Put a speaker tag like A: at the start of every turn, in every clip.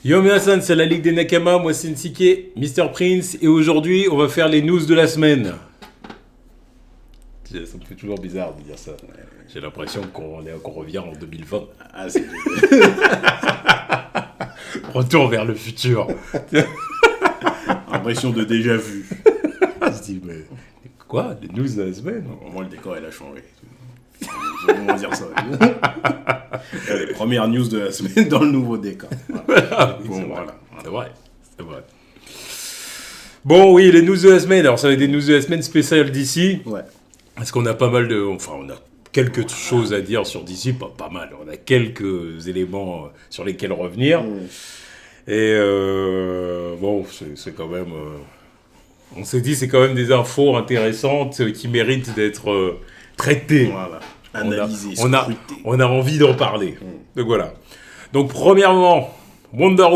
A: Yo Minasan, c'est la Ligue des Nakama, moi c'est Nsike, Mr. Prince, et aujourd'hui on va faire les news de la semaine. Ça me fait toujours bizarre de dire ça. J'ai l'impression qu'on revient en 2020.
B: Ah, c'est...
A: Retour vers le futur.
B: Impression de déjà vu.
A: Je me dis, mais quoi? Les news de la semaine?
B: Au moins, le décor, il a changé. Je vais vraiment dire ça. Il y a les premières news de la semaine dans le nouveau décor. Voilà.
A: Oui, c'est vrai. C'est vrai. Bon, oui, les news de la semaine. Alors, ça va être des news de la semaine spéciales d'ici.
B: Ouais.
A: Parce qu'on a pas mal de... Enfin, on a quelques choses à dire sur DC, pas mal. On a quelques éléments sur lesquels revenir. Et bon, c'est quand même... on s'est dit, c'est quand même des infos intéressantes qui méritent d'être traitées.
B: Voilà. Analysé,
A: on a envie d'en parler. Donc voilà. Donc premièrement, Wonder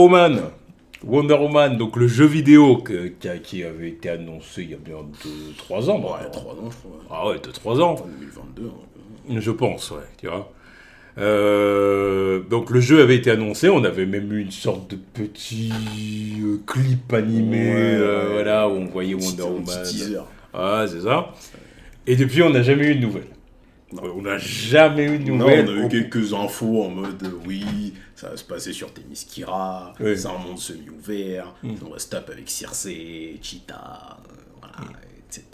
A: Woman, donc le jeu vidéo qui avait été annoncé il y a bien 2-3 ans.
B: Ouais, 3 ans, je crois.
A: Ah ouais, 2-3 ans.
B: Enfin, 2022.
A: Je pense, ouais, tu vois. Donc le jeu avait été annoncé, on avait même eu une sorte de petit clip animé, voilà, où on voyait Wonder Woman.
B: Un petit teaser.
A: Ah, c'est ça. Et depuis, on n'a jamais eu de nouvelles. On n'a jamais eu de nouvelles.
B: Non, on a eu quelques infos en mode oui, ça va se passer sur Themyscira, c'est un monde semi-ouvert, on va se taper avec Circe, Cheetah, voilà, etc.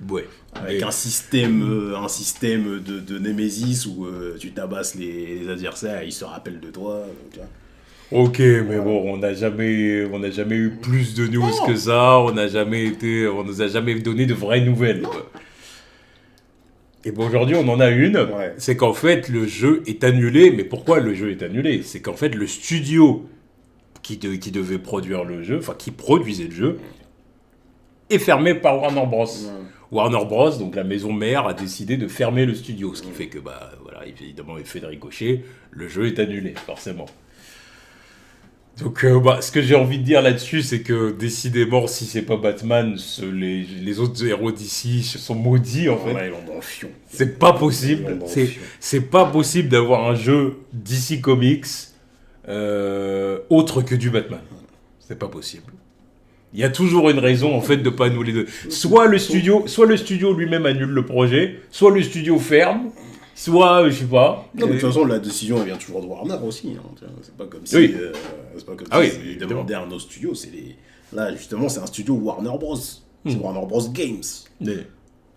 A: Ouais.
B: Avec un système de Nemesis où tu tabasses les adversaires et ils se rappellent de toi. Tu vois.
A: Ok, mais bon, on n'a jamais eu plus de news que ça. On nous a jamais donné de vraies nouvelles. Quoi. Et bon, aujourd'hui, on en a une.
B: Ouais.
A: C'est qu'en fait, le jeu est annulé. Mais pourquoi le jeu est annulé? C'est qu'en fait, le studio qui devait produire le jeu, enfin qui produisait le jeu, est fermé par Warner Bros. Warner Bros, donc la maison mère, a décidé de fermer le studio, ce qui fait que, bah, voilà, évidemment, effet de ricochet, le jeu est annulé, forcément. Donc, ce que j'ai envie de dire là-dessus, c'est que, décidément, si c'est pas Batman, les autres héros d'ici sont maudits, en fait.
B: Ouais, ils l'ont dans le fion.
A: C'est pas possible. C'est pas possible d'avoir un jeu DC Comics autre que du Batman. C'est pas possible. Il y a toujours une raison, en fait, de pas annuler deux. Soit le studio lui-même annule le projet, soit le studio ferme, soit, je sais pas.
B: Non, mais de toute façon, la décision, elle vient toujours de Warner aussi. Hein. C'est pas comme si,
A: oui.
B: Ils demandaient à un autre studio. Là, justement, c'est un studio Warner Bros. C'est Warner Bros. Games.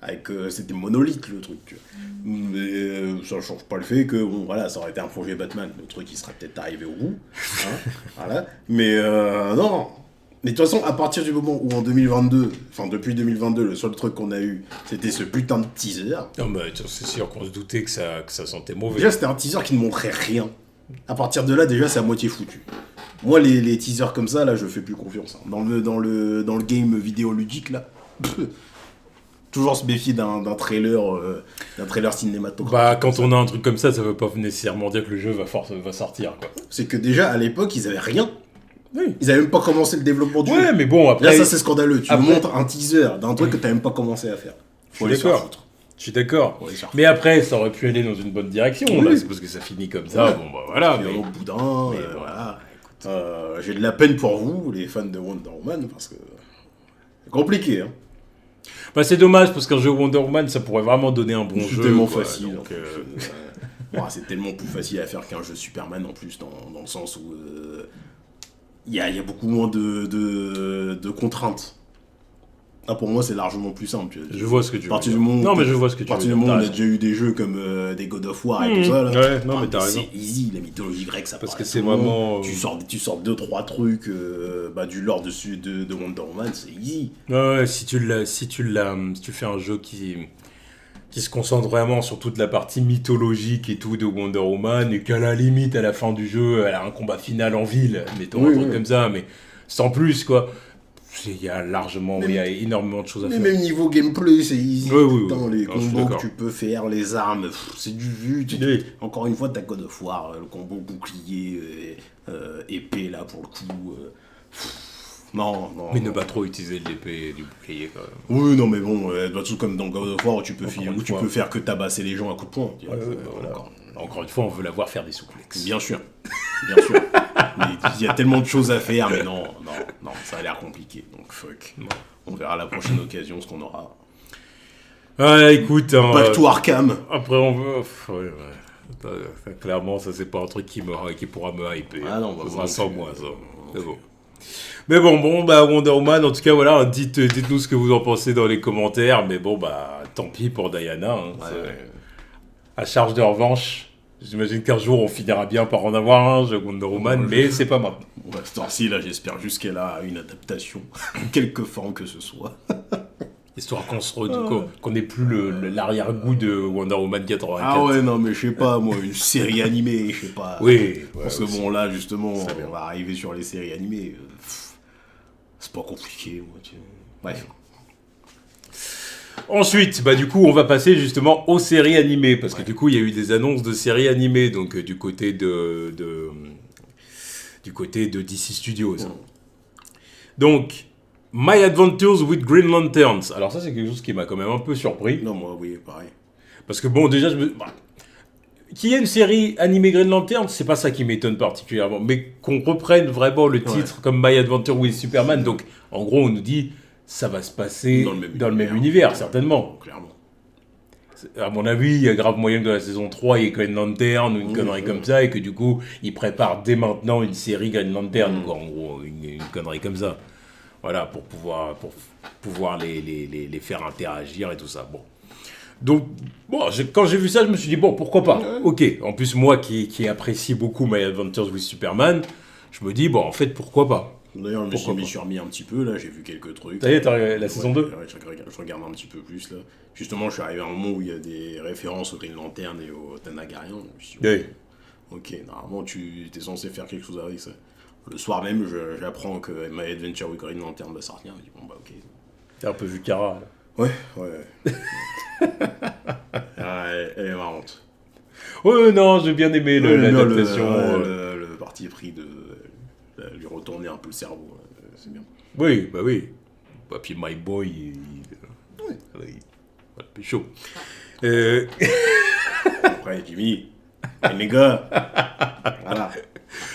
B: Avec, c'était monolithe, le truc. Tu vois. Mais ça change pas le fait que, bon, voilà, ça aurait été un projet Batman. Le truc, il serait peut-être arrivé au bout. Hein, voilà. Mais non. Mais de toute façon, à partir du moment où en 2022, enfin depuis 2022, le seul truc qu'on a eu, c'était ce putain de teaser.
A: Non, mais c'est sûr qu'on se doutait que ça sentait mauvais.
B: Déjà, c'était un teaser qui ne montrait rien. À partir de là, déjà, c'est à moitié foutu. Moi, les teasers comme ça, là, je fais plus confiance. Hein. Dans le game vidéoludique, là, toujours se méfier d'un trailer cinématographique.
A: Bah, quand on a un truc comme ça veut pas nécessairement dire que le jeu va sortir, quoi.
B: C'est que déjà, à l'époque, ils avaient rien.
A: Oui.
B: Ils avaient même pas commencé le développement du jeu.
A: Ouais, mais bon, après...
B: Là, ça, c'est scandaleux. Tu me montres un teaser d'un truc que t'as même pas commencé à faire.
A: Je suis d'accord. Mais après, ça aurait pu aller dans une bonne direction. Oui. Là, c'est parce que ça finit comme ça. Ouais. Bon, bah voilà.
B: Mais... au boudin, voilà. Écoute, j'ai de la peine pour vous, les fans de Wonder Woman, parce que c'est compliqué. Hein.
A: Bah, c'est dommage, parce qu'un jeu Wonder Woman, ça pourrait vraiment donner un bon jeu.
B: C'est tellement facile. Donc, c'est tellement plus facile à faire qu'un jeu Superman, en plus, dans le sens où il y a beaucoup moins de contraintes. Ah, pour moi, c'est largement plus simple.
A: Je vois ce que tu veux dire.
B: Non, mais je vois ce que tu veux dire. À partir du moment où on a déjà eu des jeux comme des God of War et tout ça, là.
A: Ouais, non, mais t'as raison.
B: C'est easy, la mythologie grecque, ça
A: parce que c'est vraiment...
B: Tu sors 2-3 trucs du lore de Wonder Woman, c'est easy.
A: Ouais, si tu fais un jeu qui se concentre vraiment sur toute la partie mythologique et tout de Wonder Woman, et qu'à la limite, à la fin du jeu, elle a un combat final en ville, mettons un truc comme ça, mais sans plus, quoi. Il y a énormément de choses à faire.
B: Même niveau gameplay, c'est easy.
A: Oui.
B: Les combos que tu peux faire, les armes, c'est du vu. Encore une fois, t'as God of War, le combo bouclier, épée, là, pour le coup. Non.
A: Mais ne pas trop utiliser l'épée et du bouclier, quand même.
B: Oui, non, mais bon, tout comme dans God of War, où tu peux faire que tabasser les gens à coups de poing.
A: Encore une fois, on veut la voir faire des souplexes.
B: Bien sûr. Mais il y a tellement de choses à faire, mais non, ça a l'air compliqué. Donc fuck. On verra à la prochaine occasion ce qu'on aura.
A: Ouais, écoute.
B: Back to Arkham.
A: Après, on veut. Ouais. Clairement, ça, c'est pas un truc qui pourra me hyper.
B: Ah non,
A: ça sera sans moi, ça. C'est bon. Mais bon, Wonder Woman, en tout cas, voilà, dites-nous ce que vous en pensez dans les commentaires. Mais bon, tant pis pour Diana. Hein, à charge de revanche. J'imagine qu'un jour, on finira bien par en avoir un jeu Wonder Woman, mais c'est pas maintenant.
B: Ouais, ce temps-ci, là, j'espère juste qu'elle a une adaptation, quelque forme que ce soit.
A: Histoire qu'on n'ait plus l'arrière-goût de Wonder Woman 84.
B: Ah ouais, non, mais je sais pas, moi, une série animée, je sais pas.
A: Oui.
B: Parce que bon, là, justement, on va arriver sur les séries animées. C'est pas compliqué, moi, tu sais. Bref.
A: Ensuite, du coup, on va passer justement aux séries animées, parce que du coup, il y a eu des annonces de séries animées, donc du côté de DC Studios. Donc, My Adventures with Green Lanterns. Alors ça, c'est quelque chose qui m'a quand même un peu surpris.
B: Non, moi, oui, pareil.
A: Parce que bon, déjà, qu'il y ait une série animée Green Lantern, c'est pas ça qui m'étonne particulièrement, mais qu'on reprenne vraiment le titre comme My Adventure with Superman. Donc, en gros, on nous dit, ça va se passer dans le même univers, certainement.
B: Clairement.
A: À mon avis, il y a grave moyen que dans la saison 3, il y ait Green Lantern ou une connerie comme ça, et que du coup, ils préparent dès maintenant une série Green Lantern, quoi, en gros, une connerie comme ça. Voilà, pour pouvoir les faire interagir et tout ça. Bon. Donc, quand j'ai vu ça, je me suis dit, pourquoi pas. Ok. En plus, moi qui apprécie beaucoup My Adventures with Superman, je me dis, en fait, pourquoi pas.
B: D'ailleurs, je me suis remis un petit peu, là, j'ai vu quelques trucs.
A: Ça y est, t'as la saison 2
B: je regarde un petit peu plus, là. Justement, je suis arrivé à un moment où il y a des références au Green Lantern et au Tanagarian. Je me suis dit, ok, normalement, tu es censé faire quelque chose avec ça. Le soir même, j'apprends que My Adventure with Green Lantern va sortir. Je me dis, ok.
A: T'as un peu vu Kara, là.
B: Ouais. Elle est marrante.
A: Ouais, non, j'ai bien aimé l'adaptation.
B: Le parti pris de lui retourner un peu le cerveau. C'est bien.
A: Oui. Puis My Boy, il va être chaud.
B: Après, Jimmy, les gars, voilà.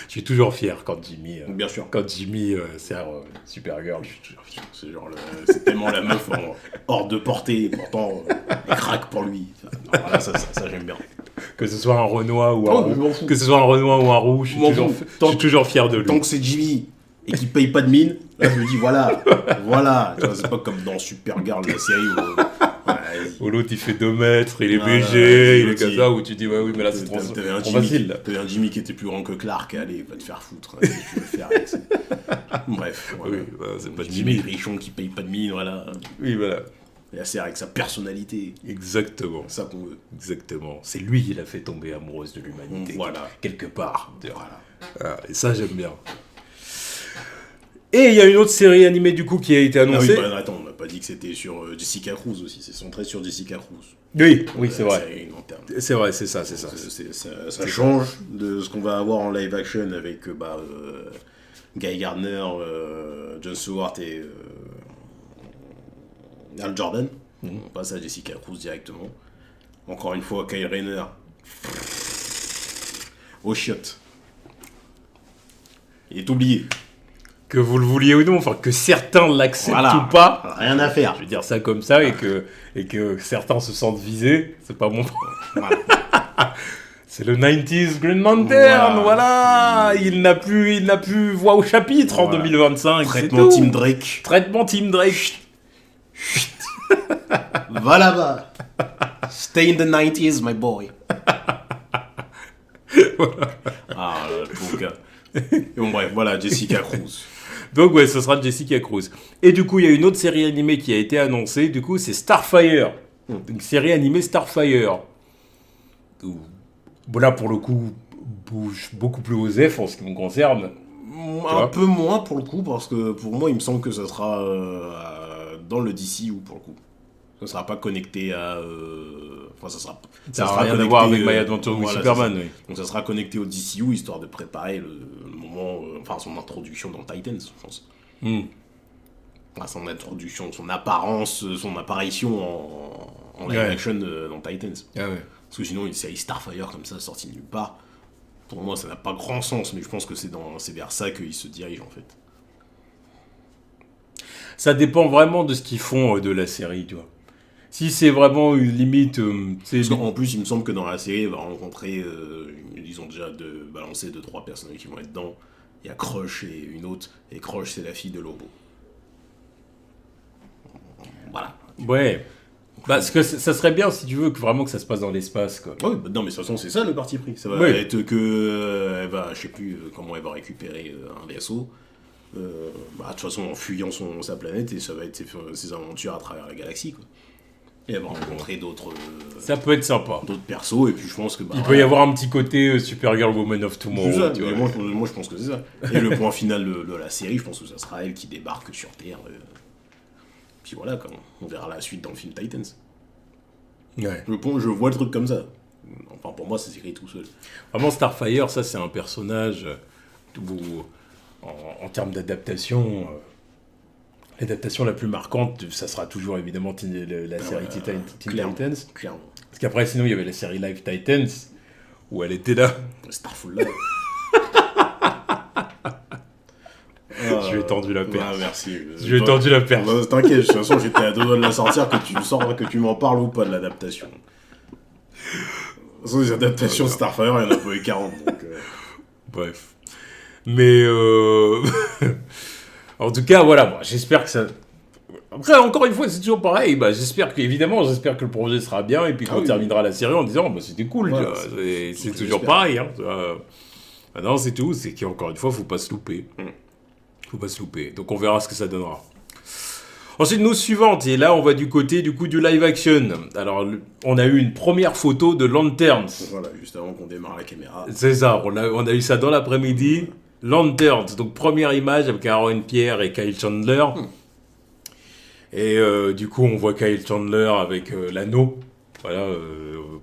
A: Je suis toujours fier quand Jimmy.
B: Bien sûr.
A: Quand Jimmy sert Supergirl, je suis toujours fier.
B: C'est tellement la meuf hors de portée, et pourtant, elle craque pour lui. Voilà, ça j'aime bien.
A: Que ce soit un Renoir ou un Roux, je suis toujours fier de lui.
B: Tant que c'est Jimmy et qu'il paye pas de mine, là je me dis voilà. Tu vois, c'est pas comme dans Supergirl, la série où
A: l'autre il fait 2 mètres, il est BG, il est comme ça, où tu dis oui, mais là c'est trop facile.
B: T'avais un Jimmy qui était plus grand que Clark, allez, va te faire foutre. Tu veux faire, bref, voilà.
A: Oui, c'est pas
B: Jimmy Richon qui paye pas de mine, voilà.
A: Oui, voilà.
B: Et c'est avec sa personnalité.
A: Exactement.
B: C'est ça qu'on veut.
A: Exactement. C'est lui qui l'a fait tomber amoureuse de l'humanité.
B: Voilà.
A: Quelque part.
B: Voilà.
A: Et ça, j'aime bien. Et il y a une autre série animée du coup qui a été annoncée.
B: Ah oui, attends, on n'a pas dit que c'était sur Jessica Cruz aussi. C'est centré sur Jessica Cruz.
A: Oui, c'est vrai. C'est vrai, c'est ça.
B: Ça change de ce qu'on va avoir en live action avec Guy Gardner, Jon Stewart et Hal Jordan. On passe à Jessica Cruz directement. Encore une fois, Kyle Rayner. Au chiotte. Il est oublié.
A: Que vous le vouliez ou non, enfin que certains l'acceptent ou pas.
B: Rien à faire.
A: Je vais dire ça comme ça et que certains se sentent visés. C'est pas mon problème. C'est le 90s Green Lantern, voilà. Il n'a plus voix au chapitre en 2025.
B: Traitement Team Drake.
A: Traitement Team Drake.
B: Va là-bas. Stay in the 90s, my boy. Le gars. Et bon, bref, voilà, Jessica Cruz.
A: Donc ouais, ce sera Jessica Cruz. Et du coup, il y a une autre série animée qui a été annoncée. Du coup, c'est Starfire. Une série animée Starfire. Là, pour le coup, bouge beaucoup plus osef en ce qui me concerne.
B: Un peu moins pour le coup, parce que pour moi, il me semble que ça sera dans le DCU pour le coup. Ça sera pas connecté à... ça sera
A: rien à voir avec My Adventure with Superman. Oui.
B: Donc ça sera connecté au DCU, histoire de préparer le moment... son introduction dans Titans, je pense. Son introduction, son apparence, son apparition en live action dans Titans.
A: Ah ouais.
B: Parce que sinon, une série Starfire comme ça, sortie de nulle part... Pour moi, ça n'a pas grand sens, mais je pense que c'est vers ça qu'ils se dirigent, en fait.
A: Ça dépend vraiment de ce qu'ils font de la série, tu vois. Si c'est vraiment une limite...
B: En plus, il me semble que dans la série, il va rencontrer, ils ont déjà balancé 2-3 personnes qui vont être dedans. Il y a Crush et une autre, et Crush, c'est la fille de Lobo. Voilà.
A: Ouais. Parce que ça serait bien, si tu veux, vraiment que ça se passe dans l'espace, quoi.
B: Oui, non, mais de toute façon, c'est ça le parti pris. Ça va être que... elle va, je sais plus comment elle va récupérer un vaisseau. De toute façon, en fuyant sa planète, et ça va être ses aventures à travers la galaxie, quoi. Et elle va rencontrer d'autres...
A: ça peut être sympa.
B: D'autres persos, et puis je pense que...
A: il peut y avoir un petit côté Supergirl Woman of Tomorrow.
B: Ça, tu vois, moi, je pense que c'est ça. Et le point final de la série, je pense que ça sera elle qui débarque sur Terre. Puis voilà, on verra la suite dans le film Titans.
A: Ouais.
B: Je vois le truc comme ça. Enfin, pour moi, ça s'écrit tout seul.
A: Vraiment, Starfire, ça, c'est un personnage où, en termes d'adaptation... l'adaptation la plus marquante, ça sera toujours évidemment la série Teen Titans.
B: Clairement.
A: Parce qu'après, sinon, il y avait la série Live Titans, où elle était là.
B: Starfall là.
A: Je lui ai tendu la perche.
B: Ah, merci.
A: Je lui ai tendu la perche.
B: T'inquiète, de toute façon, j'étais à deux doigts de la sortir, que tu m'en parles ou pas de l'adaptation. De toute façon, les adaptations Starfire, il y en a pas eu 40. Donc,
A: Bref. Mais... en tout cas, voilà, j'espère que ça... Après, encore une fois, c'est toujours pareil. J'espère que le projet sera bien, et puis qu'on terminera la série en disant, c'était cool,
B: voilà,
A: c'est toujours pareil. Hein, non, c'est tout, c'est qu'encore une fois, faut pas se louper. Faut pas se louper. Donc on verra ce que ça donnera. Ensuite, news suivante, et là, on va du côté du live action. Alors, on a eu une première photo de Lanterns.
B: Voilà, juste avant qu'on démarre la caméra.
A: C'est ça, on a eu ça dans l'après-midi. Lanterns, donc première image avec Aaron Pierre et Kyle Chandler. Et du coup, on voit Kyle Chandler avec l'anneau. Voilà,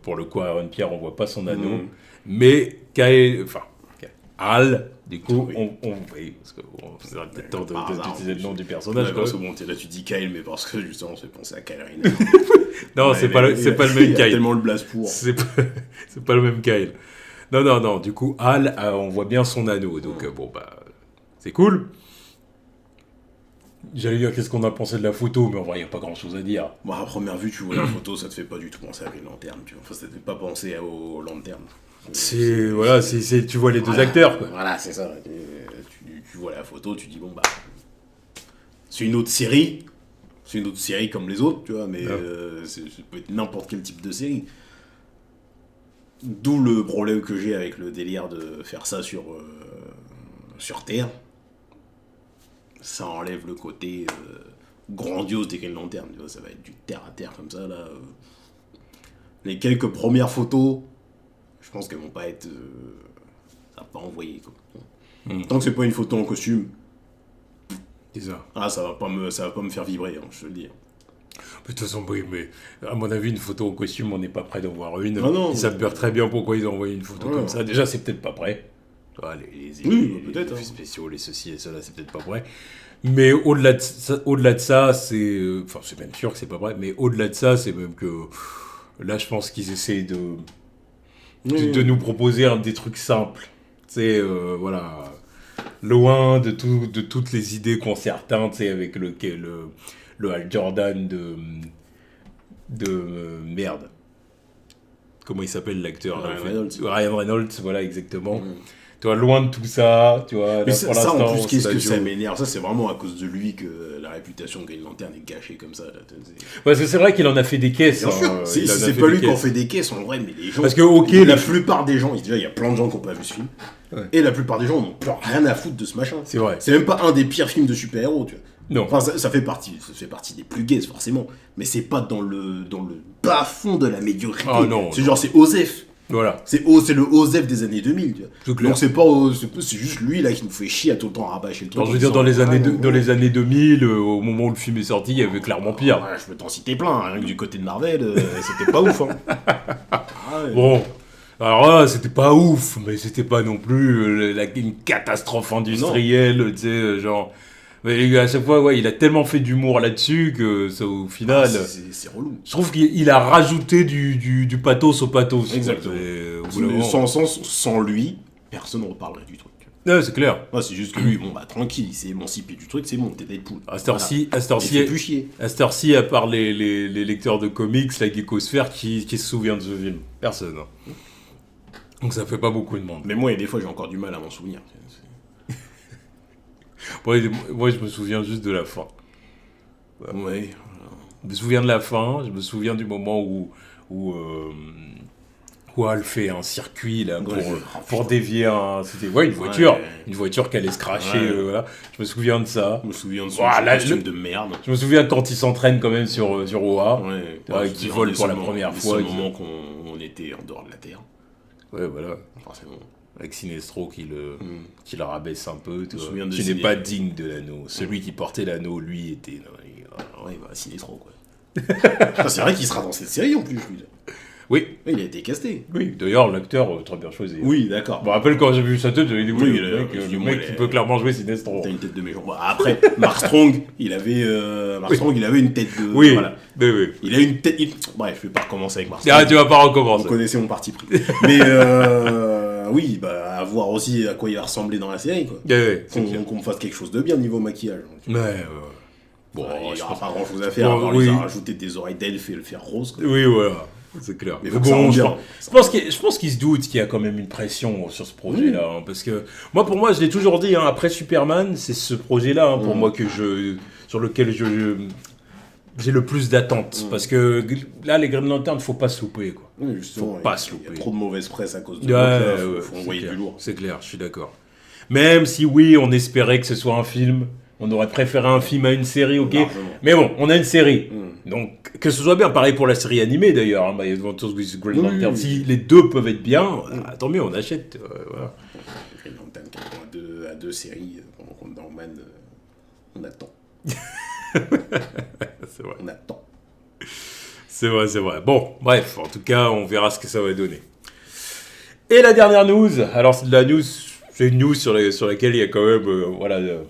A: pour le coup, Aaron Pierre, on voit pas son anneau. Mais Al, du coup, oui, parce que ça peut-être temps d'utiliser le nom du personnage.
B: Parce que bon, là tu dis Kyle, mais parce que justement, on s'est pensé à Kyle Rayner.
A: Non, c'est pas le même Kyle.
B: Tellement le blast pour.
A: C'est pas le même Kyle. Non, du coup, Al, on voit bien son anneau, donc c'est cool. J'allais dire qu'est-ce qu'on a pensé de la photo, mais en vrai, il n'y a pas grand-chose à dire.
B: À première vue, tu vois la photo, ça te fait pas du tout penser à une lanterne, tu vois. Enfin, ça te fait pas penser aux lanternes.
A: Tu vois les deux acteurs, quoi.
B: Voilà, c'est ça. Tu vois la photo, tu dis, c'est une autre série. C'est une autre série comme les autres, tu vois, mais ça peut être n'importe quel type de série. D'où le problème que j'ai avec le délire de faire ça sur Terre. Ça enlève le côté grandiose des Green Lantern, tu vois, ça va être du terre à terre comme ça, là. Les quelques premières photos, je pense qu'elles vont pas être... ça va pas envoyer, quoi. Tant que c'est pas une photo en costume,
A: c'est ça.
B: Ça va pas me faire vibrer, hein, je te le dis.
A: De toute façon, oui, mais à mon avis, une photo en costume, on n'est pas prêt d'en voir une.
B: Non,
A: ils savent très bien pourquoi ils ont envoyé une photo comme ça. Déjà, c'est peut-être pas prêt.
B: Peut-être.
A: Les spéciaux, les ceci et cela, c'est peut-être pas prêt. Mais au-delà de ça, c'est... Enfin, c'est même sûr que c'est pas vrai, mais au-delà de ça, c'est même que... Là, je pense qu'ils essaient de nous proposer des trucs simples. Tu sais, voilà... Loin de toutes les idées qu'ont certains, tu sais, avec le Hal Jordan de merde. Comment il s'appelle l'acteur Ryan Reynolds, voilà, exactement. Tu vois, loin de tout ça, tu vois.
B: Mais là, ça, en plus, qu'est-ce que ça m'énerve. Ça, c'est vraiment à cause de lui que la réputation de Green Lantern est gâchée comme ça. Là.
A: Parce que c'est vrai qu'il en a fait des caisses.
B: C'est pas lui qui en fait des caisses, en vrai, mais les gens...
A: Parce que,
B: la plupart des gens, déjà, il y a plein de gens qui n'ont pas vu ce film. Ouais. Et la plupart des gens n'ont plus rien à foutre de ce machin.
A: C'est vrai.
B: C'est même pas un des pires films de super-héros, tu vois.
A: Non.
B: Enfin, ça fait partie des plus gays, forcément. Mais c'est pas dans le bas fond de la médiocrité.
A: Ah non.
B: C'est genre, c'est Osef.
A: Voilà.
B: C'est le Osef des années 2000, tu vois. Donc c'est juste lui là qui nous fait chier à tout le temps rabâcher le truc.
A: Je veux dire, dans les années 2000, au moment où le film est sorti, il y avait clairement pire.
B: Ouais, je peux t'en citer plein, rien que du côté de Marvel, c'était pas ouf. Hein.
A: Bon. Alors là, c'était pas ouf, mais c'était pas non plus une catastrophe industrielle, tu sais, genre... Mais à chaque fois, il a tellement fait d'humour là-dessus que ça, au final...
B: c'est relou.
A: Je trouve qu'il a rajouté du pathos au pathos.
B: Exactement. Sans lui, personne ne reparlerait du truc.
A: Non, c'est clair.
B: Ouais, c'est juste que lui, bon, bah, tranquille, il s'est émancipé du truc, c'est bon, t'es Deadpool.
A: À cette heure-ci,
B: plus chier.
A: À cette heure-ci, à part les lecteurs de comics, la geekosphère, qui se souvient de ce film? Personne. Hein. Donc ça fait pas beaucoup de monde.
B: Mais moi, des fois, j'ai encore du mal à m'en souvenir.
A: Moi, je me souviens juste de la fin.
B: Ouais.
A: Je me souviens de la fin, je me souviens du moment où Hal fait un circuit là, pour dévier une voiture qui allait se cracher. Voilà. Je me souviens de ça.
B: Je me souviens de son costume de merde.
A: Je me souviens quand il s'entraîne quand même sur Oa, qui vole pour la première fois.
B: C'est le moment qu'on était en dehors de la Terre.
A: Ouais, voilà.
B: Forcément.
A: Avec Sinestro qui le rabaisse un peu.
B: Tu
A: n'es pas digne de l'anneau. Celui qui portait l'anneau, lui, était...
B: Sinestro, quoi. C'est vrai qu'il sera dans cette série, en plus, lui.
A: Oui.
B: Il a été casté.
A: Oui, d'ailleurs, l'acteur, très bien choisi.
B: Oui, d'accord.
A: Je me rappelle quand j'ai vu sa tête, j'avais dit le mec qui peut clairement jouer Sinestro.
B: T'as une tête de méchant. Bon, après, Mark Strong, il avait une tête de...
A: Oui,
B: voilà.
A: oui.
B: Il a une tête... Bref, je vais pas recommencer avec Mark Strong.
A: Ah, tu vas pas recommencer.
B: Vous connaissez mon parti pris. Mais oui, à voir aussi à quoi il va ressembler dans la série, quoi. Qu'on me fasse quelque chose de bien niveau maquillage.
A: Bon,
B: il n'y aura pas grand chose à faire, à part lui rajouter des oreilles d'elfe et le faire rose, quoi.
A: Oui, voilà. C'est clair.
B: Mais bon,
A: je pense qu'il se doute qu'il y a quand même une pression sur ce projet-là. Hein, parce que, pour moi, je l'ai toujours dit, hein, après Superman, c'est ce projet-là, pour moi, sur lequel j'ai le plus d'attentes. Parce que là, les Green Lantern, faut pas se louper, quoi.
B: Oui, justement,
A: faut pas se louper.
B: Il y a trop de mauvaise presse à cause de faut envoyer du lourd.
A: C'est clair, je suis d'accord. Même si, oui, on espérait que ce soit un film. On aurait préféré un film à une série, ok. Mais bon, on a une série. Donc, que ce soit bien. Pareil pour la série animée, d'ailleurs. Hein, My Adventures with Green Lantern. Si les deux peuvent être bien, tant mieux, on achète. Voilà.
B: Green Lantern qui a deux séries. Pendant qu'on est dans Man, on attend.
A: C'est vrai.
B: On attend.
A: C'est vrai. Bon, bref. En tout cas, on verra ce que ça va donner. Et la dernière news. Alors, c'est une news sur laquelle il y a quand même...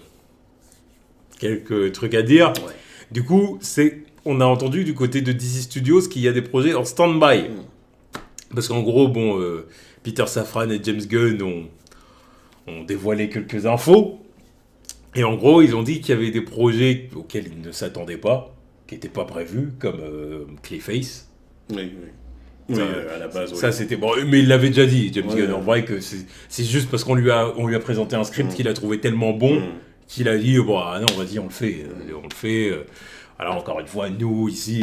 A: quelques trucs à dire. Ouais. Du coup, on a entendu du côté de DC Studios qu'il y a des projets en stand-by. Parce qu'en gros, Peter Safran et James Gunn ont dévoilé quelques infos. Et en gros, ils ont dit qu'il y avait des projets auxquels ils ne s'attendaient pas, qui n'étaient pas prévus, comme Clayface.
B: Oui. À la base,
A: ça c'était bon, mais il l'avait déjà dit, James Gunn. En vrai, que c'est juste parce qu'on lui a présenté un script qu'il a trouvé tellement bon. Qu'il a dit, non, vas-y, on le fait. Alors, encore une fois, nous, ici,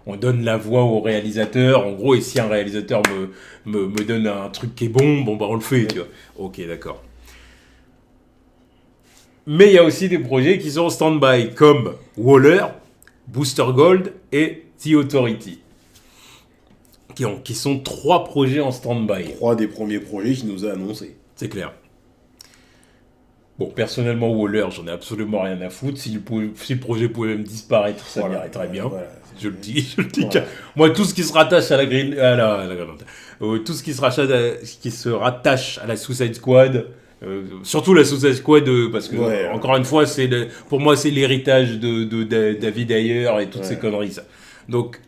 A: on donne la voix au réalisateur. En gros, et si un réalisateur me donne un truc qui est bon, on le fait, tu vois. Ok, d'accord. Mais il y a aussi des projets qui sont en stand-by, comme Waller, Booster Gold et The Authority. Qui sont 3 projets en stand-by.
B: 3 des premiers projets qu'il nous a annoncés.
A: C'est clair. Bon, personnellement, Waller, j'en ai absolument rien à foutre. Si le projet pouvait même disparaître, ça m'irait bien. Voilà, je le dis. Voilà. Moi, tout ce qui se rattache à tout ce qui se rattache à la Suicide Squad, surtout la Suicide Squad, parce que encore une fois, pour moi, c'est l'héritage de David Ayer et toutes ces conneries. Ça. Donc,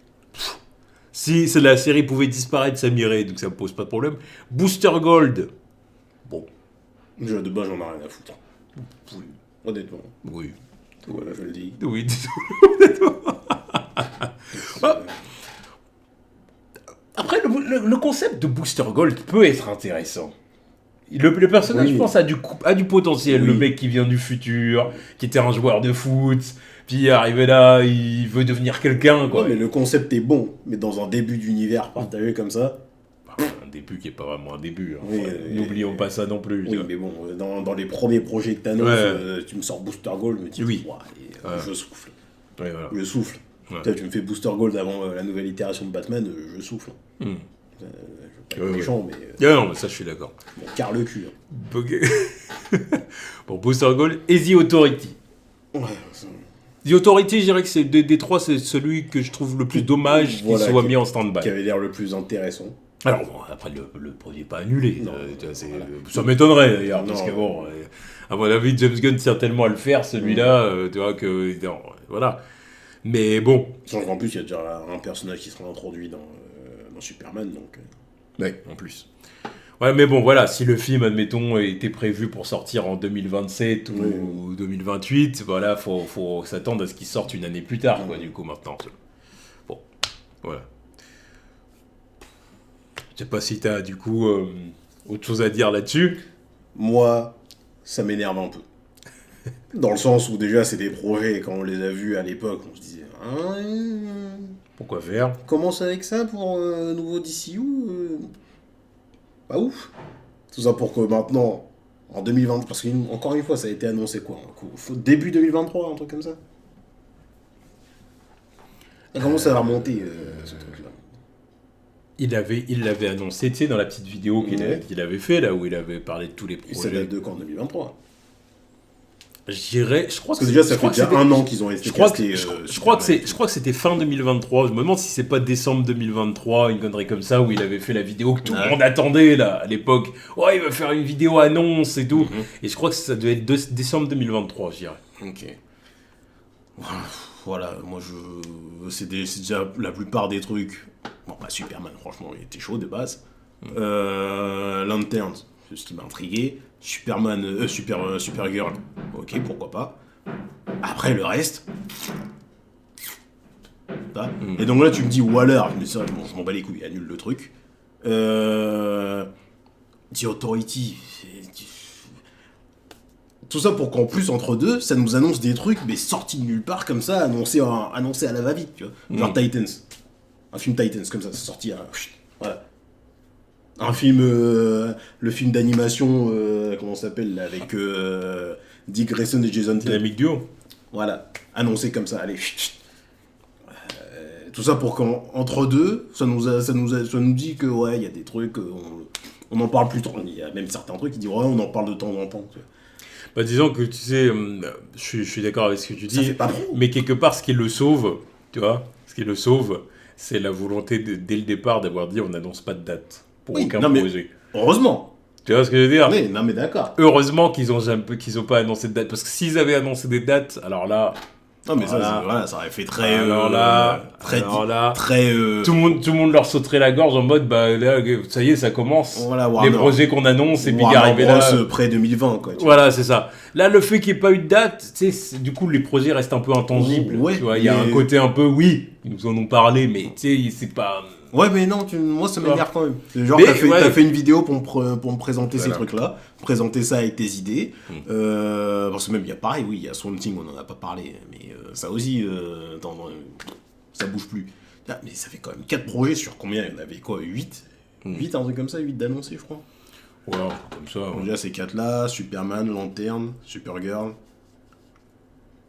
A: si la série pouvait disparaître, ça m'irait, donc ça me pose pas de problème. Booster Gold, bon.
B: De base, j'en ai rien à foutre. Oui. Honnêtement.
A: Oui.
B: Voilà, je le dis.
A: Oui, Après, le concept de Booster Gold peut être intéressant. Le personnage, je pense, a du potentiel. Oui. Le mec qui vient du futur, qui était un joueur de foot, puis arrivé là, il veut devenir quelqu'un, quoi.
B: Ouais, mais le concept est bon, mais dans un début d'univers partagé comme ça...
A: Un début qui n'est pas vraiment un début. Hein. Oui, n'oublions pas ça non plus.
B: Oui, mais bon, dans les premiers projets que t'annonces, tu me sors Booster Gold, je me dis, je souffle.
A: Ouais, voilà.
B: Je souffle. Ouais. Tu me fais Booster Gold avant la nouvelle itération de Batman, je souffle. Je veux pas être méchant, mais...
A: non, mais ça, je suis d'accord.
B: Bon, car le cul.
A: Hein. Bon, Booster Gold et The Authority.
B: Ouais,
A: The Authority, je dirais que c'est des 3, c'est celui que je trouve le plus dommage qu'il soit mis en stand-by.
B: Qui avait l'air le plus intéressant.
A: Alors, après, le projet n'est pas annulé. Ça m'étonnerait, d'ailleurs, parce que, à mon avis, James Gunn tient tellement à le faire, celui-là, tu vois, que... voilà. Mais bon...
B: En plus, il y a déjà un personnage qui sera introduit dans Superman, donc...
A: Ouais, en plus. Ouais, mais bon, voilà, si le film, admettons, était prévu pour sortir en 2027 ou 2028, voilà, faut s'attendre à ce qu'il sorte une année plus tard, quoi, du coup, maintenant. Bon, voilà. Je sais pas si t'as, du coup, autre chose à dire là-dessus.
B: Moi, ça m'énerve un peu. Dans le sens où déjà, c'est des projets, quand on les a vus à l'époque, on se disait...
A: Pourquoi faire?
B: Commence avec ça pour nouveau DCU Pas ouf. Tout ça pour que maintenant, en 2020, parce qu'encore une fois, ça a été annoncé quoi début 2023, un truc comme ça. Ça commence à remonter, ce truc-là.
A: Il l'avait annoncé, tu sais, dans la petite vidéo qu'il avait fait, là, où il avait parlé de tous les projets.
B: Et ça date de quand, 2023
A: je crois
B: que déjà, ça fait déjà un an qu'ils ont été castés.
A: Je crois que c'était fin 2023. Je me demande si c'est pas décembre 2023, une connerie comme ça, où il avait fait la vidéo que tout le monde attendait, là, à l'époque. Ouais, il va faire une vidéo annonce et tout. Et je crois que ça devait être décembre 2023, je dirais.
B: Ok. Voilà, moi, c'est déjà la plupart des trucs. Bon, bah, Superman, franchement, il était chaud de base. Lanterns, c'est ce qui m'a intrigué. Supergirl, ok, pourquoi pas. Après, le reste... Et donc là, tu me dis Waller, je m'en bats les couilles, annule le truc. The Authority... Tout ça pour qu'en plus, entre deux, ça nous annonce des trucs, mais sortis de nulle part, comme ça, annoncés à la va-vite, tu vois. Genre Titans. Un film Titans, comme ça, c'est sorti à... Voilà. Un film, le film d'animation, comment ça s'appelle, là, avec Dick Grayson et Jason Todd.
A: Dynamic Duo.
B: Voilà, annoncé comme ça, allez. Tout ça pour qu'entre deux, ça nous dit que, ouais, il y a des trucs, on en parle plus trop. Il y a même certains trucs qui disent, ouais, on en parle de temps en temps.
A: Bah, disons que, tu sais, je suis d'accord avec ce que tu dis,
B: ça fait pas trop.
A: Mais quelque part, ce qui le sauve, tu vois, c'est la volonté, dès le départ, d'avoir dit, on n'annonce pas de date. Pour aucun projet.
B: Heureusement.
A: Tu vois ce que je veux dire?
B: Oui, non mais d'accord.
A: Heureusement qu'ils ont pas annoncé de date. Parce que s'ils avaient annoncé des dates, alors là...
B: Non mais ça aurait fait très...
A: Alors là... Tout le monde leur sauterait la gorge en mode, bah là, ça y est, ça commence.
B: Voilà,
A: les projets qu'on annonce et puis
B: Warner
A: arriver là...
B: près 2020, quoi.
A: Voilà, c'est ça. Là, le fait qu'il n'y ait pas eu de date, tu sais, du coup, les projets restent un peu intangibles.
B: Ouais,
A: tu vois, il y a un côté un peu, oui, ils nous en ont parlé, mais tu sais, c'est pas...
B: Ouais, mais non, moi ça m'énerve quand même. Genre, t'as fait une vidéo pour me présenter ces trucs-là, présenter ça avec tes idées. Parce que même, il y a pareil, oui, il y a Swamp Thing, on n'en a pas parlé, mais ça aussi, ça bouge plus. Ah, mais ça fait quand même 4 projets sur combien? Il y en avait quoi? 8 8, un truc comme ça, 8 d'annoncés, je crois.
A: Ouais, comme ça.
B: Donc, déjà, ces 4-là, Superman, Lantern, Supergirl.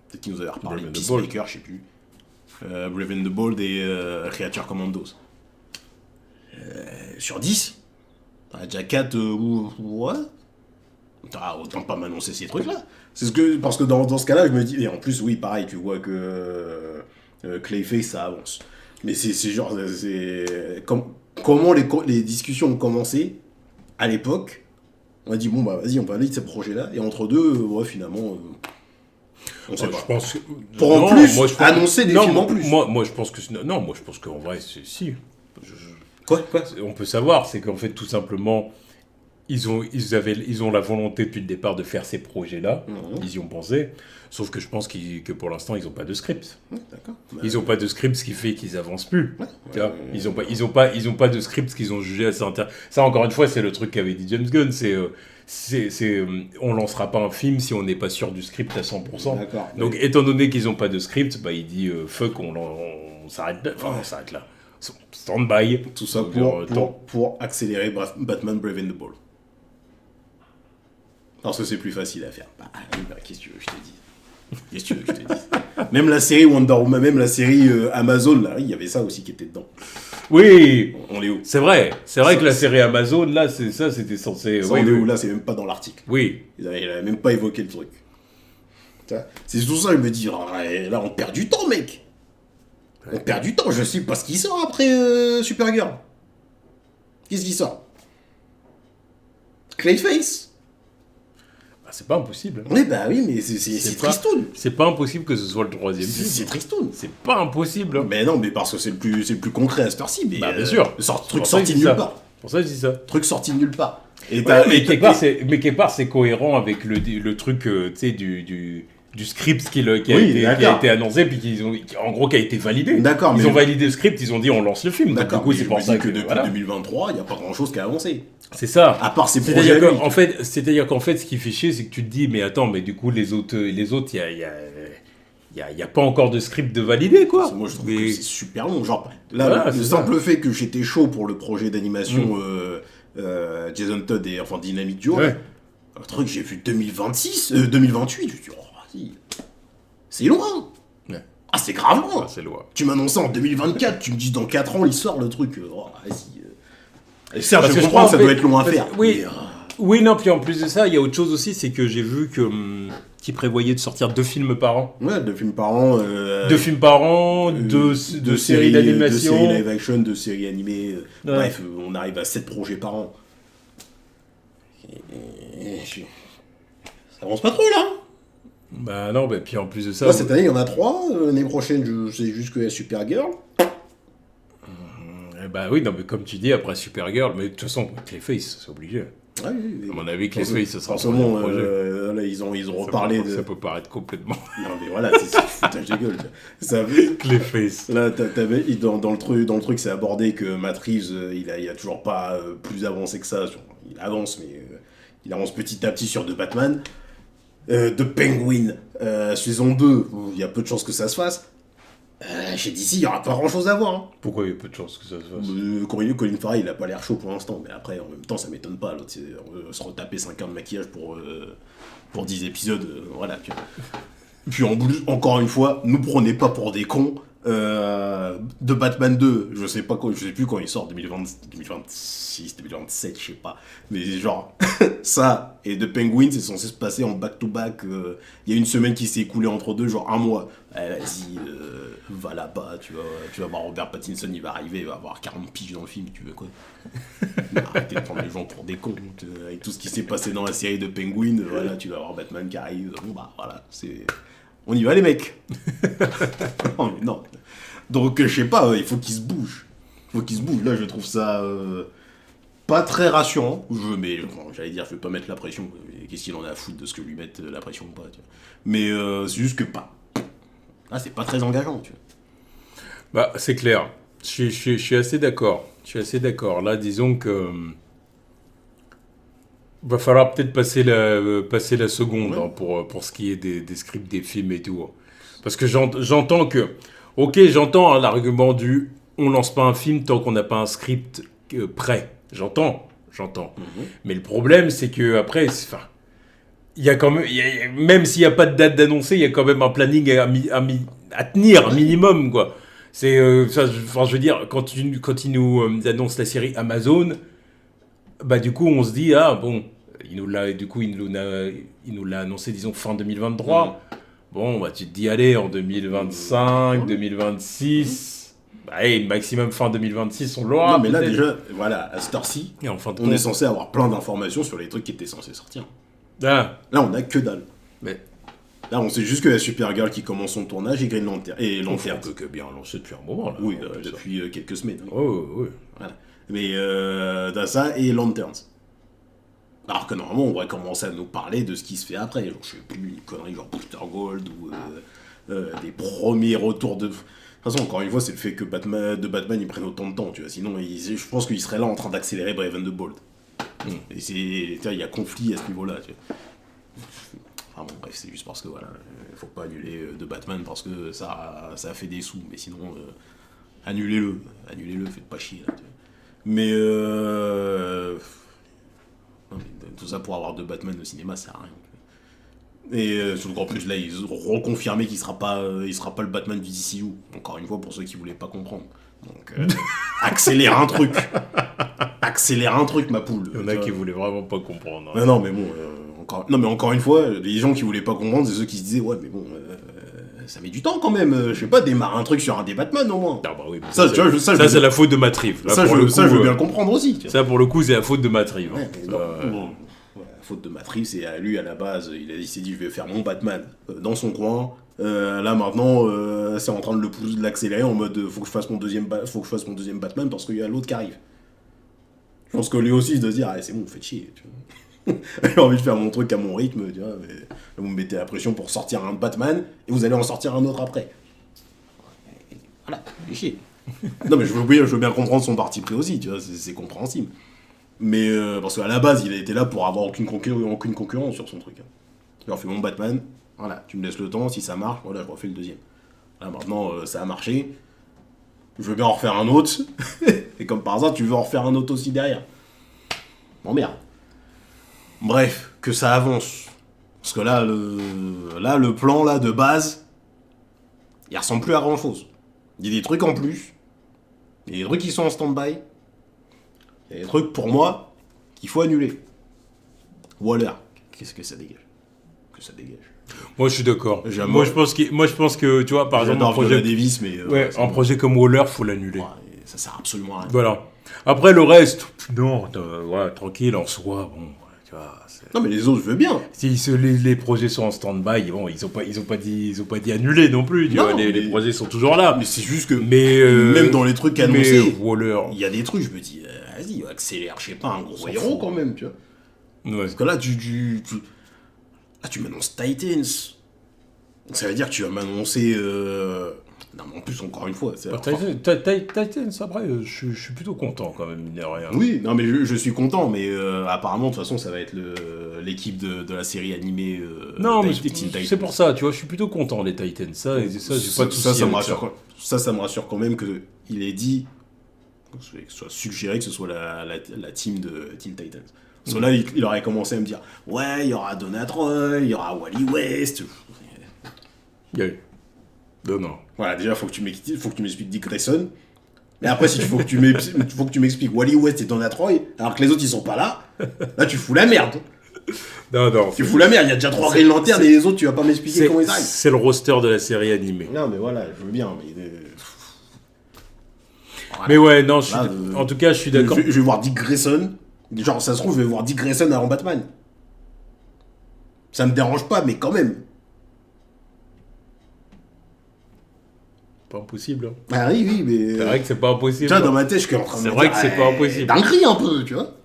B: Peut-être qu'ils nous avaient reparlé de Peacemaker, je sais plus. Brave and the Bold et Creature Commandos. Sur 10, t'as déjà 4 ouais. Autant pas m'annoncer ces trucs-là. Parce que dans ce cas-là, je me dis... Et en plus, oui, pareil, tu vois que Clayface, ça avance. Mais c'est genre... Comment les discussions ont commencé à l'époque. On a dit, bon, bah vas-y, on va aller de ces projets-là. Et entre deux, ouais, finalement... on sait pas.
A: Je pense que...
B: Pour en plus, annoncer des films en plus.
A: Moi, je pense que... Non, moi, je pense qu'en vrai, c'est... Si...
B: Quoi
A: On peut savoir, c'est qu'en fait, tout simplement, ils ont la volonté depuis le départ de faire ces projets-là. Ils y ont pensé. Sauf que je pense que pour l'instant, ils n'ont pas de script.
B: D'accord.
A: Ils n'ont pas de script, ce qui fait qu'ils avancent plus. Ils n'ont pas de script, ce qu'ils ont jugé assez intéressant. Ça, encore une fois, c'est le truc qu'avait dit James Gunn. On lancera pas un film si on n'est pas sûr du script à 100%.
B: D'accord.
A: Donc, étant donné qu'ils n'ont pas de script, bah, il dit fuck, on s'arrête là. Enfin, on s'arrête là. Stand-by.
B: Tout ça pour accélérer Batman Brave and the Bold. Parce que c'est plus facile à faire. Qu'est-ce que tu veux que je te dise Même la série Wonder Woman, même la série Amazon, là, il y avait ça aussi qui était dedans.
A: Oui,
B: on est où?
A: C'est vrai que la série Amazon, là, c'était censé...
B: on est où? Là, c'est même pas dans l'article.
A: Oui.
B: Il avait même pas évoqué le truc. C'est tout ça, je me dis, là, on perd du temps, mec. On perd du temps, je sais pas ce qui sort après Supergirl. Qu'est-ce qui sort? Clayface.
A: Bah, c'est pas impossible.
B: Oui, bah oui, mais c'est tristoun.
A: C'est pas impossible que ce soit le troisième film.
B: C'est tristoun.
A: C'est pas impossible.
B: Mais non, mais parce que c'est le plus concret à cette heure-ci. Mais
A: bah, bien sûr.
B: Truc sorti nulle part.
A: Pour ça, je dis ça.
B: Truc sorti de nulle part.
A: Mais quelque part, c'est cohérent avec le truc, tu sais, du script qui a été annoncé, puis en gros, qui a été validé.
B: D'accord.
A: Ils ont validé le script, ils ont dit on lance le film.
B: D'accord.
A: Du coup, c'est pour ça
B: que depuis 2023, il n'y a pas grand-chose qui a avancé.
A: C'est ça.
B: À part ces projets.
A: C'est-à-dire qu'en fait, ce qui fait chier, c'est que tu te dis, mais attends, mais du coup, les autres, il y a pas encore de script de validé, quoi.
B: Moi, je trouve que c'est super long. Genre, là, le simple fait que j'étais chaud pour le projet d'animation Jason Todd et enfin Dynamite Duo, un truc j'ai vu 2028, je me dis, c'est loin. Ouais. Ah, c'est grave loin.
A: C'est loin.
B: Tu m'annonçais en 2024, tu me dis dans 4 ans, il sort le truc. Vas-y. Certes, je comprends que ça doit être long à faire.
A: Oui. Oui, non, puis en plus de ça, il y a autre chose aussi, c'est que j'ai vu qu'ils prévoyaient de sortir 2 films par an.
B: Ouais, 2 films par an.
A: 2 films par an, 2 séries d'animation.
B: 2 séries live action, 2 séries animées. Bref, on arrive à 7 projets par an. Ça avance pas trop, là.
A: Bah non, bah puis en plus de ça...
B: Cette année, il y en a 3. L'année prochaine, je sais juste qu'il y a Supergirl.
A: Bah oui, non, mais comme tu dis, après Supergirl, mais de toute façon, Clayface, c'est obligé.
B: Ouais, oui.
A: À mon avis, Clayface, ce sera
B: en ce moment, là, ils ont reparlé de...
A: Ça peut paraître complètement...
B: Non, mais voilà, c'est foutage de gueule.
A: Clayface.
B: Là, dans le truc, c'est abordé que Matt Reeves, il a toujours pas plus avancé que ça. Il avance, mais il avance petit à petit sur The Batman. The Penguin, saison 2, où il y a peu de chances que ça se fasse. Chez DC, il n'y aura pas grand chose à voir. Hein.
A: Pourquoi il y a peu de chances que ça se fasse
B: Colin Farrell, il a pas l'air chaud pour l'instant, mais après, en même temps, ça m'étonne pas. L'autre, se retaper 5 heures de maquillage pour 10 épisodes, voilà. Puis encore une fois, nous prenez pas pour des cons. De Batman 2, je sais plus quand il sort, 2026, 2027, je sais pas. Mais genre, ça et The Penguin, c'est censé se passer en back-to-back. Il y a une semaine qui s'est écoulée entre deux, genre un mois. Vas-y, va là-bas, tu vas voir Robert Pattinson, il va arriver, il va avoir 40 piges dans le film, tu veux quoi. Arrêtez de prendre les gens pour des cons. Avec tout ce qui s'est passé dans la série de Penguin, voilà, tu vas voir Batman qui arrive. Bon bah voilà, c'est... On y va les mecs. non. Donc je sais pas, il faut qu'ils se bougent. Là je trouve ça pas très rassurant. Mais j'allais dire, je vais pas mettre la pression. Qu'est-ce qu'il en a à foutre de ce que lui mette la pression ou pas, tu vois. Mais c'est juste que pas. Là c'est pas très engageant, tu vois.
A: Bah c'est clair. Je suis assez d'accord. Là disons que va falloir peut-être passer la seconde pour ce qui est des scripts des films et tout. Parce que j'entends que... Ok, j'entends l'argument du « on lance pas un film tant qu'on n'a pas un script prêt ». J'entends. Mais le problème, c'est que après, il y a quand même... même s'il n'y a pas de date d'annoncer, il y a quand même un planning à tenir, un minimum, quoi. C'est... je veux dire, quand ils nous annoncent la série Amazon... Bah du coup on se dit il nous l'a annoncé disons fin 2023. Bon bah tu te dis allez en 2025, 2026, maximum fin 2026 on l'aura.
B: Non mais là déjà voilà à cette heure-ci, on est censé avoir plein d'informations sur les trucs qui étaient censés sortir. Là on a que dalle. Mais là on sait juste que la Supergirl qui commence son tournage et Green Lantern
A: que bien lancé depuis un moment là.
B: Oui depuis quelques semaines.
A: Oui.
B: Voilà. Mais t'as ça et Lanterns. Alors que normalement, on devrait commencer à nous parler de ce qui se fait après. Genre, je sais plus, une connerie genre Booster Gold ou des premiers retours de... De toute façon, encore une fois, c'est le fait que Batman, ils prennent autant de temps, tu vois. Sinon, je pense qu'ils seraient là en train d'accélérer Brave and the Bold. Et il y a conflit à ce niveau-là, tu vois. Enfin bon, bref, c'est juste parce que, voilà, faut pas annuler de Batman parce que ça a fait des sous. Mais sinon, annulez-le, faites pas chier, là, tu vois. Mais tout ça pour avoir de Batman au cinéma, ça sert à rien. Et surtout qu'en plus là, ils ont reconfirmé qu'il sera pas le Batman du DCU. Encore une fois, pour ceux qui voulaient pas comprendre. Donc accélère un truc, ma poule.
A: Il y en a qui voulaient vraiment pas comprendre. Hein.
B: Non, mais bon, encore une fois, les gens qui voulaient pas comprendre, c'est ceux qui se disaient ouais, mais bon. Ça met du temps quand même, je sais pas, démarrer un truc sur un des Batman au moins.
A: Ah bah oui,
B: ça
A: c'est la faute de Matt Reeves.
B: Ça, je veux bien le comprendre aussi.
A: Ça, pour le coup, c'est la faute de Matt Reeves.
B: La faute de Matt Reeves, c'est à lui, à la base, il s'est dit, je vais faire mon Batman dans son coin. Là, maintenant, c'est en train de l'accélérer en mode, faut que je fasse mon deuxième Batman parce qu'il y a l'autre qui arrive. Je pense que lui aussi, il doit se dire, c'est bon, vous faites chier. J'ai envie de faire mon truc à mon rythme, tu vois, mais vous me mettez la pression pour sortir un Batman, et vous allez en sortir un autre après. Voilà, fait chier. Non, mais je veux bien comprendre son parti pris aussi, tu vois, c'est compréhensible. Mais parce qu'à la base, il a été là pour avoir aucune concurrence sur son truc. Il a fait mon Batman, voilà, tu me laisses le temps, si ça marche, voilà, je refais le deuxième. Là, maintenant, ça a marché. Je veux bien en refaire un autre. Et comme par hasard, tu veux en refaire un autre aussi derrière. Bon, merde. Bref, que ça avance. Parce que là, le plan là de base, il ressemble plus à grand chose. Il y a des trucs en plus. Il y a des trucs qui sont en stand-by. Il y a des trucs pour moi qu'il faut annuler. Ou alors, qu'est-ce que ça dégage? Que ça dégage.
A: Moi, je suis d'accord. Moi, je pense que, tu vois, par exemple,
B: un projet Davis, mais
A: un projet comme Waller, faut l'annuler.
B: Ouais, ça sert absolument à rien.
A: Voilà. Après, le reste, non, tranquille, en soi, bon, tu vois.
B: Non, mais les autres, je veux bien.
A: Si les projets sont en stand-by, bon, ils ont pas dit annuler non plus, tu vois. Les projets sont toujours là.
B: Mais c'est juste que, même dans les trucs annoncés, il y a des trucs, je me dis, vas-y, accélère, je sais pas, un gros héros quand même, tu vois.
A: Ouais.
B: Parce que là, tu m'annonces Titans. Ça veut dire que tu vas m'annoncer. Non, mais en plus, encore une fois.
A: Titans, après, je suis plutôt content quand même, mine de rien.
B: Oui, non, mais je suis content, mais apparemment, de toute façon, ça va être l'équipe de la série animée.
A: Non, mais c'est pour ça, tu vois, je suis plutôt content des Titans. Ça, j'ai pas de soucis.
B: Ça me rassure quand même qu'il ait dit, que ce soit suggéré que ce soit la team de Teen Titans. Parce que là, il aurait commencé à me dire, ouais, il y aura Donna Troy, il y aura Wally West.
A: Non.
B: Voilà, déjà, faut que tu m'expliques Dick Grayson. Mais après, si faut que tu m'expliques Wally West et Donna Troy, alors que les autres, ils sont pas là, tu fous la merde.
A: Non.
B: Tu fous la merde, il y a déjà 3 Green Lantern et les autres, tu vas pas m'expliquer comment ils arrivent.
A: C'est le roster de la série animée.
B: Non, mais voilà, je veux bien, mais...
A: Voilà. Mais ouais, non, en tout cas, je suis d'accord.
B: Je vais voir Dick Grayson. Genre, ça se trouve, je vais voir Dick Grayson avant Batman. Ça me dérange pas, mais quand même.
A: Pas impossible. Hein.
B: Ah oui, mais...
A: C'est vrai que c'est pas impossible.
B: Tu vois, dans ma tête, je suis en train de me dire...
A: C'est vrai que c'est pas impossible.
B: Dinguerie un peu, tu vois.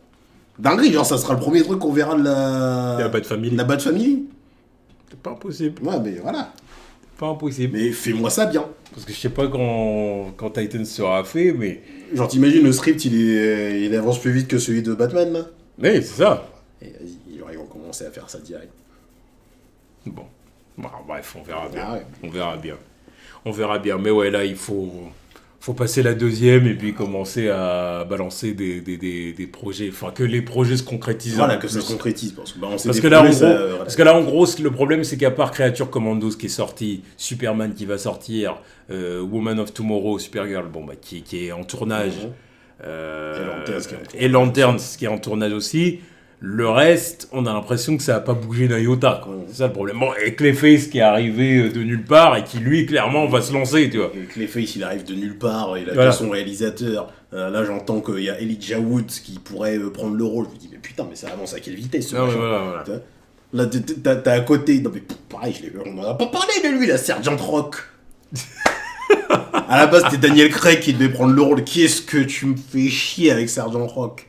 B: Dinguerie, genre, ça sera le premier truc qu'on verra de
A: la Bat Family.
B: La Bat Family.
A: C'est pas impossible.
B: Ouais, mais voilà.
A: Pas impossible.
B: Mais fais-moi ça bien.
A: Parce que je sais pas quand Titan sera fait, mais...
B: Genre, t'imagines, le script, il avance plus vite que celui de Batman, là.
A: Oui, c'est ça.
B: Et vas-y, ils vont commencer à faire ça direct.
A: Bon. Bref, on verra bien.
B: Ah ouais.
A: On verra bien. Mais ouais, là, il faut passer la deuxième et puis commencer à balancer des projets. Enfin, que les projets se concrétisent.
B: Voilà, que ça se concrétise. Parce
A: que là, en gros, le problème, c'est qu'à part Creature Commandos qui est sorti, Superman qui va sortir, Woman of Tomorrow, Supergirl, qui est en tournage, et Lanterns qui est en tournage aussi, le reste, on a l'impression que ça n'a pas bougé d'un iota. C'est ça le problème. Bon, et Clayface qui est arrivé de nulle part et qui, lui, clairement, va se lancer, tu vois.
B: Et Clayface, il arrive de nulle part, il a déjà son réalisateur. Là, j'entends qu'il y a Elijah Wood qui pourrait prendre le rôle. Je me dis, mais putain, mais ça avance à quelle vitesse, ce machin.
A: Voilà.
B: Là, t'as à côté... Non, mais pareil, on n'en a pas parlé de lui, la Sergeant Rock. À la base, c'était Daniel Craig qui devait prendre le rôle. Qu'est-ce que tu me fais chier avec Sergeant Rock?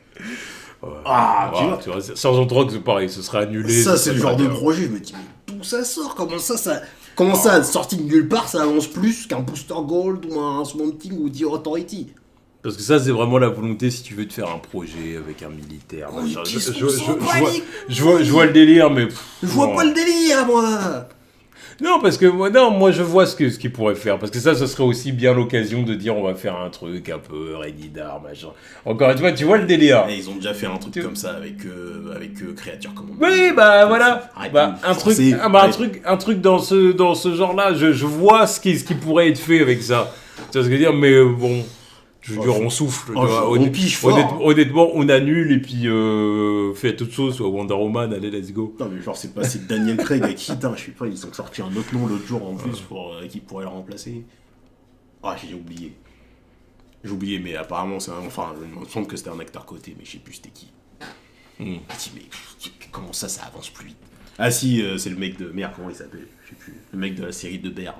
A: Tu vois, Sergeant Rock, c'est pareil, ce serait annulé.
B: Ça, c'est le genre de projet, je me dis, mais d'où ça sort? Comment ça, sorti de nulle part, ça avance plus qu'un Booster Gold ou un Swamp Thing ou The Authority?
A: Parce que ça, c'est vraiment la volonté si tu veux te faire un projet avec un militaire.
B: Oui,
A: je vois le délire, mais...
B: Je vois pas le délire, moi.
A: Non, parce que moi je vois ce qu'il pourrait faire. Parce que ça, ce serait aussi bien l'occasion de dire on va faire un truc un peu Rainidar, machin. Encore une fois, tu vois le délire.
B: Et ils ont déjà fait un truc comme ça avec Creature Commandos.
A: Oui, voilà. Un truc dans ce genre-là. Je vois ce qui pourrait être fait avec ça. Tu vois ce que je veux dire? Mais bon... Je veux dire, on souffle. Honnêtement, on annule et puis fait toute chose, soit Wonder Woman, allez, let's go.
B: Non, mais genre, c'est pas Daniel Craig à qui, je sais pas, ils ont sorti un autre nom l'autre jour en plus pour qui pourrait le remplacer. Ah, j'ai oublié. J'ai oublié, mais apparemment, il me semble que c'était un acteur coté, mais je sais plus c'était qui. Je me dis, mais comment ça avance plus vite? Ah, si, c'est le mec de. Merde, comment il s'appelle? Je sais plus. Le mec de la série de Berne.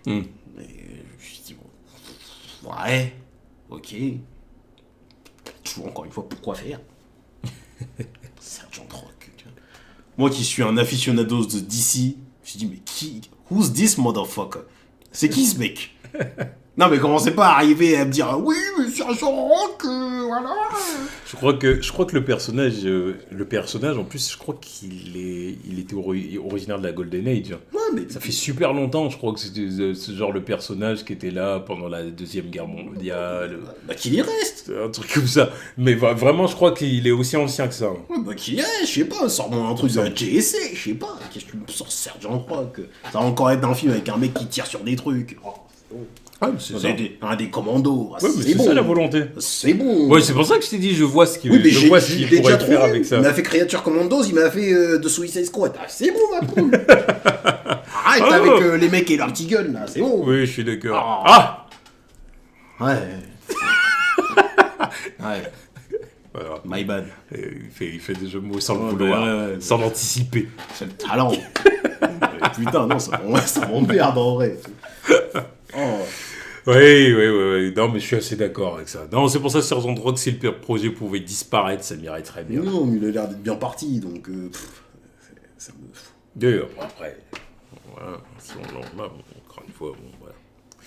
B: Mais je me dis, bon. Ouais. Ok. encore une fois, pourquoi faire Sergent Rock. Moi qui suis un aficionado de DC, je dis mais who's this motherfucker? C'est qui ce mec? Non mais commencez pas à arriver à me dire oui mais Sergent Rock, voilà.
A: Je crois que le personnage en plus, je crois il était originaire de la Golden Age.
B: Ouais, mais
A: ça fait super longtemps, je crois que c'était ce genre le personnage qui était là pendant la Deuxième Guerre mondiale.
B: Bah qu'il y reste.
A: Un truc comme ça. Mais vraiment, je crois qu'il est aussi ancien que ça.
B: Ouais, bah qu'il y reste, je sais pas, sors-moi un truc de la JSA, je sais pas. Qu'est-ce que tu me sors Sergent Rock? Ça va encore être un film avec un mec qui tire sur des trucs. Oh, c'est bon.
A: Ah, c'est ça.
B: Un des commandos.
A: Ouais, mais c'est bon. Ça la volonté.
B: C'est bon.
A: Ouais, c'est pour ça que je t'ai dit, je vois ce qu'il
B: pourrait
A: faire avec ça.
B: Il m'a fait Creature Commandos, il m'a fait de Suicide Squad. Ah, c'est bon, ma poule. Arrête avec les mecs et leur petit gun, là, c'est bon.
A: Oui, je suis d'accord.
B: Ouais. Ouais.
A: Voilà.
B: My bad.
A: Il fait des jeux de mots sans le vouloir, sans l'anticiper.
B: C'est le talent. Putain, non, ça m'emmerde en vrai.
A: Oui. Non, mais je suis assez d'accord avec ça. Non, c'est pour ça que Sergent Rock, si le projet pouvait disparaître, ça m'irait très bien.
B: Non, mais il a l'air d'être bien parti, donc ça me fout.
A: D'ailleurs, après, voilà, encore une fois, bon, voilà.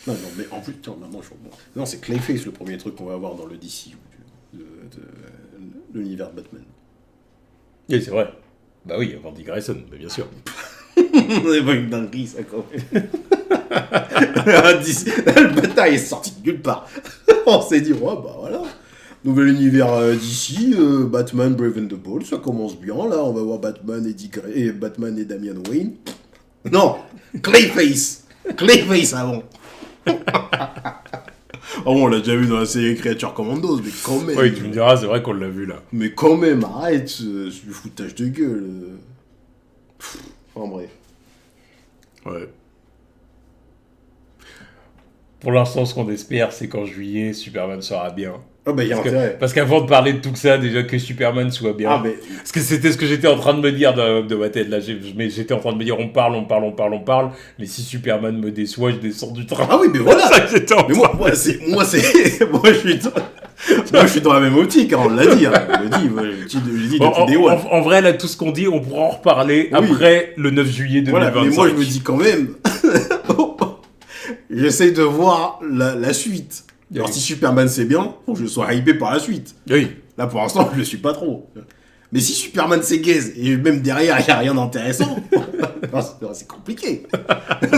B: Non, mais en plus, tiens, maintenant, non, c'est Clayface le premier truc qu'on va avoir dans le DC de l'univers de Batman.
A: Oui, c'est vrai. Bah oui, avant Dick Grayson, mais bien sûr.
B: C'est pas une dinguerie, ça, quand même. Le bataille est sorti de nulle part. On s'est dit, ouais, bah voilà. Nouvel univers d'ici, Batman Brave and the Bold, ça commence bien. Là, on va voir Batman et Batman et Damian Wayne. Non, Clayface avant. On l'a déjà vu dans la série Creature Commandos, mais quand même.
A: Oui, tu me diras, c'est vrai qu'on l'a vu là.
B: Mais quand même, arrête, c'est du foutage de gueule. Enfin bref.
A: Ouais. Pour l'instant, ce qu'on espère, c'est qu'en juillet, Superman sera bien.
B: Ah bah, il y a intérêt.
A: Parce qu'avant de parler de tout ça, déjà que Superman soit bien.
B: Ah, mais...
A: Parce que c'était ce que j'étais en train de me dire de ma tête. Là, j'étais en train de me dire, on parle. Mais si Superman me déçoit, je descends du train.
B: Ah oui, mais voilà.
A: Ça, j'étais en
B: mais moi, je suis dans la même optique, hein, on l'a dit. Hein. Je l'ai dit depuis des mois.
A: En vrai, là, tout ce qu'on dit, on pourra en reparler après le 9 juillet 2025.
B: Voilà, mais moi, je me dis quand même... J'essaye de voir la suite. Alors, si Superman c'est bien, faut que je sois hypé par la suite.
A: Oui.
B: Là, pour l'instant, je le suis pas trop. Mais si Superman c'est gaze, et même derrière, il n'y a rien d'intéressant, c'est compliqué.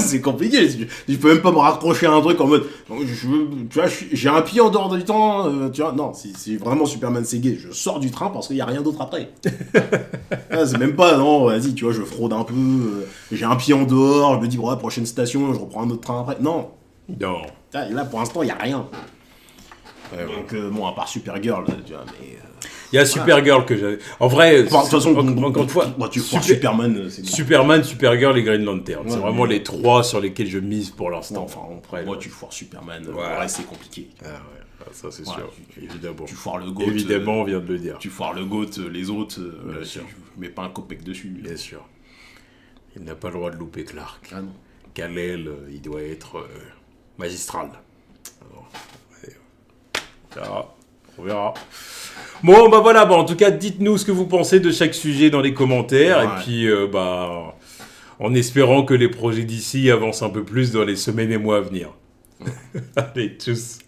B: C'est compliqué. Je peux même pas me raccrocher à un truc en mode, tu vois, j'ai un pied en dehors du temps, tu vois. Non, si vraiment Superman c'est gaze, je sors du train parce qu'il n'y a rien d'autre après. C'est même pas, non, vas-y, tu vois, je fraude un peu, j'ai un pied en dehors, je me dis, ouais, prochaine station, je reprends un autre train après. Non.
A: Non.
B: Là, pour l'instant, il n'y a rien. Donc, bon, à part Supergirl, tu vois, mais...
A: Il y a Supergirl que j'avais... En vrai,
B: de toute façon,
A: encore une fois...
B: tu vois, Superman, c'est...
A: Superman, Supergirl et Green Lantern. C'est vraiment les trois sur lesquels je mise pour l'instant.
B: Enfin, après, moi, tu foires Superman, ouais, c'est compliqué.
A: Ah ouais, ça c'est sûr, évidemment.
B: Tu foires le GOAT.
A: Évidemment, on vient de le dire.
B: Tu foires le GOAT, les autres, je mets pas un copec dessus.
A: Bien sûr. Il n'a pas le droit de louper Clark.
B: Ah non.
A: Kal-El, il doit être magistral. Alors, on verra. Bon, bah voilà, en tout cas, dites-nous ce que vous pensez de chaque sujet dans les commentaires. Ouais. Et puis, en espérant que les projets d'ici avancent un peu plus dans les semaines et mois à venir. Allez, tchuss.